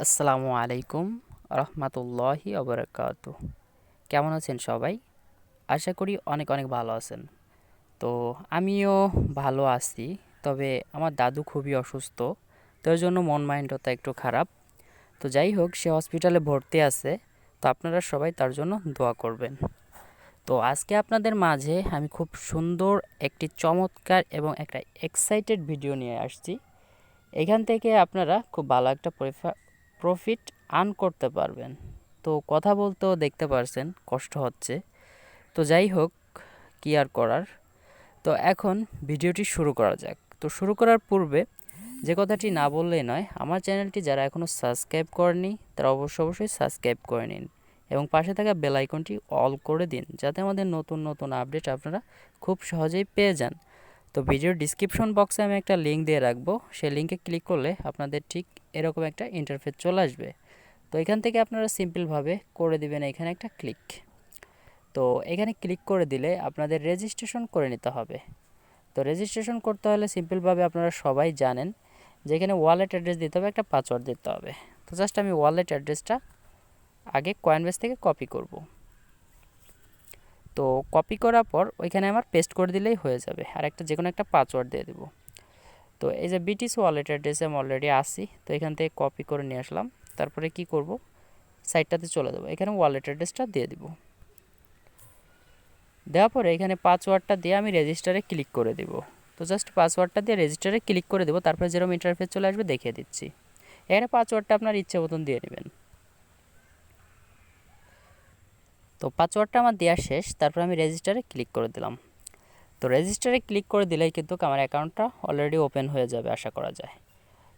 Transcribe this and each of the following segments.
আসসালামু আলাইকুম রহমতুল্লাহি ওবরাকাতু। কেমন আছেন সবাই? আশা করি অনেক অনেক ভালো আছেন। তো আমিও ভালো আছি, তবে আমার দাদু খুবই অসুস্থ, তো এর জন্য মন মাইন্ডটা একটু খারাপ। তো যাই হোক, সে হসপিটালে ভর্তি আছে। তো আপনারা সবাই তার জন্য দোয়া করবেন। তো আজকে আপনাদের মাঝে আমি খুব সুন্দর একটি চমৎকার এবং একটা এক্সাইটেড ভিডিও নিয়ে আসছি। এখান থেকে আপনারা খুব ভালো একটা প্রফিট আর্ন করতে পারবেন। তো কথা বলতেও দেখতে পারছেন কষ্ট হচ্ছে। তো যাই হোক, কি আর করার। তো এখন ভিডিওটি শুরু করা যাক। তো শুরু করার পূর্বে যে কথাটি না বললেই নয়, আমার চ্যানেলটি যারা এখনও সাবস্ক্রাইব করেনি তারা অবশ্যই সাবস্ক্রাইব করে নিন এবং পাশে থাকা বেল আইকনটি অল করে দিন, যাতে আমাদের নতুন নতুন আপডেট আপনারা খুব সহজেই পেয়ে যান। তো ভিডিওর ডিসক্রিপশন বক্সে আমি একটা লিঙ্ক দিয়ে রাখবো, সেই লিঙ্কে ক্লিক করলে আপনাদের ঠিক এরকম একটা ইন্টারফেস চলে আসবে। তো এখান থেকে আপনারা সিম্পলভাবে করে দিবেন এখানে একটা ক্লিক। তো এখানে ক্লিক করে দিলে আপনাদের রেজিস্ট্রেশন করে নিতে হবে। তো রেজিস্ট্রেশন করতে হলে সিম্পলভাবে আপনারা সবাই জানেন যে এখানে ওয়ালেট অ্যাড্রেস দিতে হবে, একটা পাসওয়ার্ড দিতে হবে। তো জাস্ট আমি ওয়ালেট অ্যাড্রেসটা আগে কয়েনবেস থেকে কপি করব। তো কপি করার পর ওইখানে আমার পেস্ট করে দিলেই হয়ে যাবে, আর একটা যে কোনো একটা পাসওয়ার্ড দিয়ে দেবো। তো এই যে বিটিসি ওয়ালেট অ্যাড্রেসে আমি অলরেডি আসি, তো এখান থেকে কপি করে নিয়ে আসলাম। তারপরে কি করব, সাইটটাতে চলে যাবো, এখানে ওয়ালেট অ্যাড্রেসটা দিয়ে দিব। দেওয়ার পরে এখানে পাসওয়ার্ডটা দিয়ে আমি রেজিস্টারে ক্লিক করে দিব। তো জাস্ট পাসওয়ার্ডটা দিয়ে রেজিস্টারে ক্লিক করে দেবো, তারপরে যেরকম ইন্টারফেস চলে আসবে দেখিয়ে দিচ্ছি। এখানে পাসওয়ার্ডটা আপনার ইচ্ছে মতন দিয়ে নেবেন। তো পাসওয়ার্ডটা আমার দেওয়া শেষ, তারপর আমি রেজিস্টারে ক্লিক করে দিলাম। তো রেজিস্টারে ক্লিক করে দিলেই কিন্তু আমার অ্যাকাউন্টটা অলরেডি ওপেন হয়ে যাবে আশা করা যায়।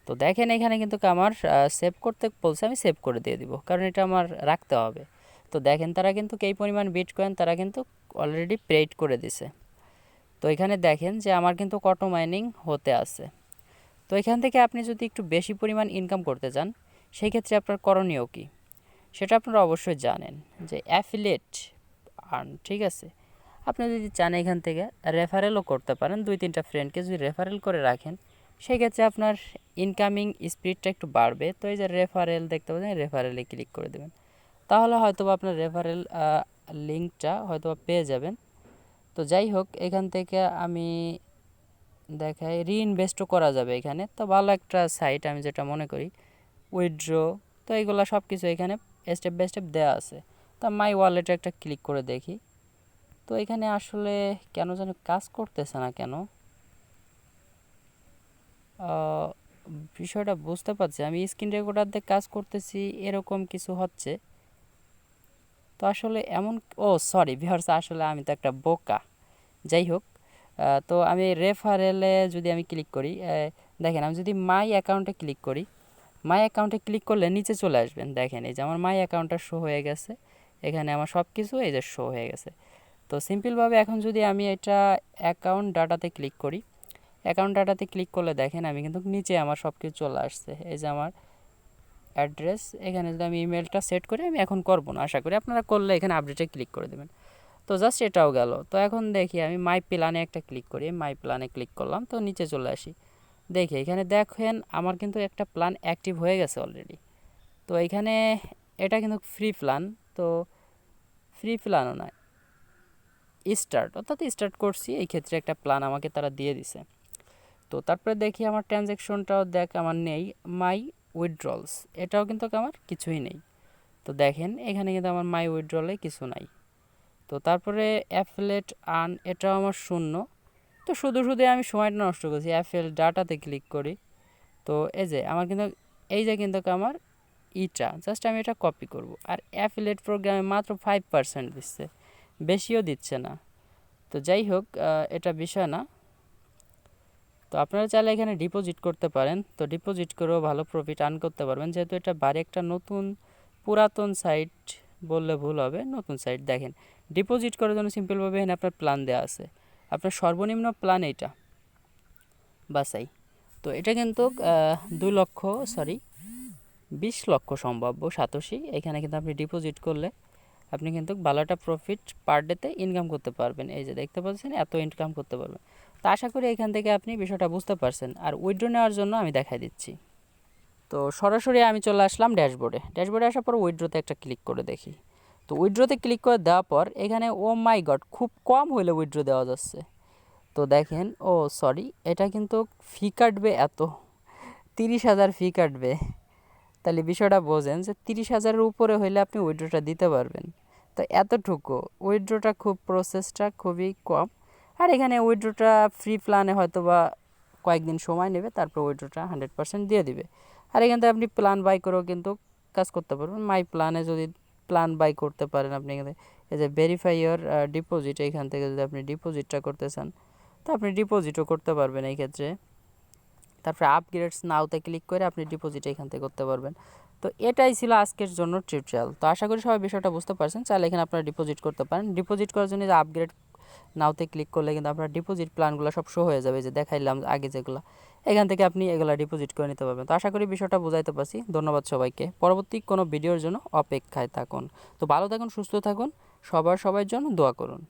তো দেখেন এখানে কিন্তু আমার সেভ করতে বলছে, আমি সেভ করে দিয়ে দিব, কারণ এটা আমার রাখতে হবে। তো দেখেন তারা কিন্তু এই পরিমাণ বিটকয়েন তারা কিন্তু অলরেডি পেইড করে দিছে। তো এখানে দেখেন যে আমার কিন্তু অটো মাইনিং হতে আছে। তো এখান থেকে আপনি যদি একটু বেশি পরিমাণ ইনকাম করতে চান, সেই ক্ষেত্রে আপনার করণীয় কী সেটা আপনারা অবশ্যই জানেন, যে অ্যাফিলিয়েট আর্ন, ঠিক আছে। আপনি যদি চান এখান থেকে রেফারেলও করতে পারেন, 2-3টা ফ্রেন্ডকে যদি রেফারেল করে রাখেন, সেই ক্ষেত্রে আপনার ইনকামিং স্পিডটা একটু বাড়বে। তো এই যে রেফারেল দেখতে পাচ্ছেন, রেফারেলে ক্লিক করে দেবেন, তাহলে হয়তো আপনার রেফারেল লিঙ্কটা হয়তো পেয়ে যাবেন। তো যাই হোক, এখান থেকে আমি দেখাই রিইনভেস্টও করা যাবে এখানে। তো ভালো একটা সাইট আমি যেটা মনে করি, উইথড্র। তো এইগুলো সব কিছু এখানে স্টেপ বাই স্টেপ দেওয়া আছে। তো মাই ওয়ালেটে একটা ক্লিক করে দেখি। তো এখানে আসলে কেন যেন কাজ করতেছে না কেন, বিষয়টা বুঝতে পারছি। আমি স্ক্রিন রেকর্ডার দিয়ে কাজ করতেছি, এরকম কিছু হচ্ছে। তো আসলে এমন, ও সরি ভিউয়ার্স, আসলে আমি তো একটা বোকা। যাই হোক, তো আমি রেফারেলে যদি আমি ক্লিক করি, দেখেন আমি যদি মাই অ্যাকাউন্টে ক্লিক করি, মাই অ্যাকাউন্টে ক্লিক করলে নিচে চলে আসবেন। দেখেন এই যে আমার মাই অ্যাকাউন্টটা শো হয়ে গেছে, এখানে আমার সব কিছু এই যে শো হয়ে গেছে। তো সিম্পলভাবে এখন যদি আমি এটা অ্যাকাউন্ট ডাটাতে ক্লিক করি, অ্যাকাউন্ট ডাটাতে ক্লিক করলে দেখেন আমি কিন্তু নিচে আমার সব কিছু চলে আসছে। এই যে আমার অ্যাড্রেস, এখানে যদি আমি ইমেলটা সেট করি, আমি এখন করব না, আশা করি আপনারা করলে এখানে আপডেটে ক্লিক করে দেবেন। তো জাস্ট এটাও গেল। তো এখন দেখি আমি মাই প্ল্যানে একটা ক্লিক করি, মাই প্ল্যানে ক্লিক করলাম, তো নিচে চলে আসি। দেখি এখানে দেখেন আমার কিন্তু একটা প্ল্যান অ্যাক্টিভ হয়ে গেছে অলরেডি। তো এখানে এটা কিন্তু ফ্রি প্ল্যান। তো ফ্রি প্ল্যানও না, স্টার্ট, অর্থাৎ স্টার্ট করছি, এই ক্ষেত্রে একটা প্ল্যান আমাকে তারা দিয়ে দিছে। তো তারপরে দেখি আমার ট্রানজ্যাকশনটাও দেখ আমার নেই, মাই উইথড্রলস এটাও কিন্তু আমার কিছুই নেই। তো দেখেন এখানে কিন্তু আমার মাই উইথড্রলে কিছু নাই। তো তারপরে অ্যাফিলেট আর্ন এটাও আমার শূন্য। তো শুধু শুধু আমি সময়টা নষ্ট করছি, অ্যাফিল ডাটাতে ক্লিক করি। তো এই যে আমার কিন্তু এই যে কিন্তু আমার ইটা জাস্ট আমি এটা কপি করব, আর অ্যাফিলেট প্রোগ্রামে মাত্র 5% দিচ্ছে, বেশিও দিচ্ছে না। তো যাই হোক, এটা বিষয় না। তো আপনারা চাইলে এখানে ডিপোজিট করতে পারেন, তো ডিপোজিট করেও ভালো প্রফিট আর্ন করতে পারবেন, যেহেতু এটা বাড়ি একটা নতুন, পুরাতন সাইট বললে ভুল হবে, নতুন সাইট। দেখেন ডিপোজিট করার জন্য সিম্পলভাবে এখানে আপনার প্ল্যান দেওয়া আছে, আপনার সর্বনিম্ন প্ল্যান এইটা বাসাই। তো এটা কিন্তু 2 লক্ষ, সরি 20 লক্ষ সম্ভাব্য সাতোশি। এখানে কিন্তু আপনি ডিপোজিট করলে আপনি কিন্তু ভালো একটা প্রফিট পার ডেতে ইনকাম করতে পারবেন। এই যে দেখতে পাচ্ছেন এত ইনকাম করতে পারবেন। তো আশা করি এখান থেকে আপনি বিষয়টা বুঝতে পারছেন। আর উইথড্র নেওয়ার জন্য আমি দেখাই দিচ্ছি। তো সরাসরি আমি চলে আসলাম ড্যাশবোর্ডে আসার পর উইথড্রোতে একটা ক্লিক করে দেখি। তো উইথড্রোতে ক্লিক করে দেওয়ার পর এখানে ও মাই গড খুব কম হইলে উইথড্রো দেওয়া যাচ্ছে। তো দেখেন সরি এটা কিন্তু ফি কাটবে এত, 30,000 ফি কাটবে। তাহলে বিষয়টা বোঝেন যে 30,000-এর উপরে হইলে আপনি উইথড্রোটা দিতে পারবেন। তো এতটুকু উইথড্রোটা প্রসেসটা খুবই কম। আর এখানে উইথড্রোটা ফ্রি প্ল্যানে হয়তো বা কয়েকদিন সময় নেবে, তারপর উইথড্রোটা 100% দিয়ে দিবে। আর এখান থেকে আপনি প্ল্যান বাই করেও কিন্তু কাজ করতে পারবেন। মাই প্ল্যানে যদি প্ল্যান বাই করতে পারেন আপনি এখানে এই যে ভেরিফাই ইওর ডিপোজিট, এইখান থেকে যদি আপনি ডিপোজিটটা করতে চান তো আপনি ডিপোজিটও করতে পারবেন এই ক্ষেত্রে। তারপরে আপগ্রেডস নাওতে ক্লিক করে আপনি ডিপোজিট এখান থেকে করতে পারবেন। তো এটাই ছিল আজকের জন্য টিউটোরিয়াল। তো আশা করি সবাই বিষয়টা বুঝতে পারছেন। চাইলে এখানে আপনারা ডিপোজিট করতে পারেন। ডিপোজিট করার জন্য যে আপগ্রেড নাওতে ক্লিক করলে কিন্তু আপনার ডিপোজিট প্ল্যানগুলো সব শো হয়ে যাবে, যে দেখাইলাম আগে যেগুলো, এখান থেকে আপনি এগুলো ডিপোজিট করে নিতে পারবেন। তো আশা করি বিষয়টা বোঝাইতে পারছি। ধন্যবাদ সবাইকে। পরবর্তী কোনো ভিডিওর জন্য অপেক্ষায় থাকুন। তো ভালো থাকুন, সুস্থ থাকুন, সবার জন্য দোয়া করুন।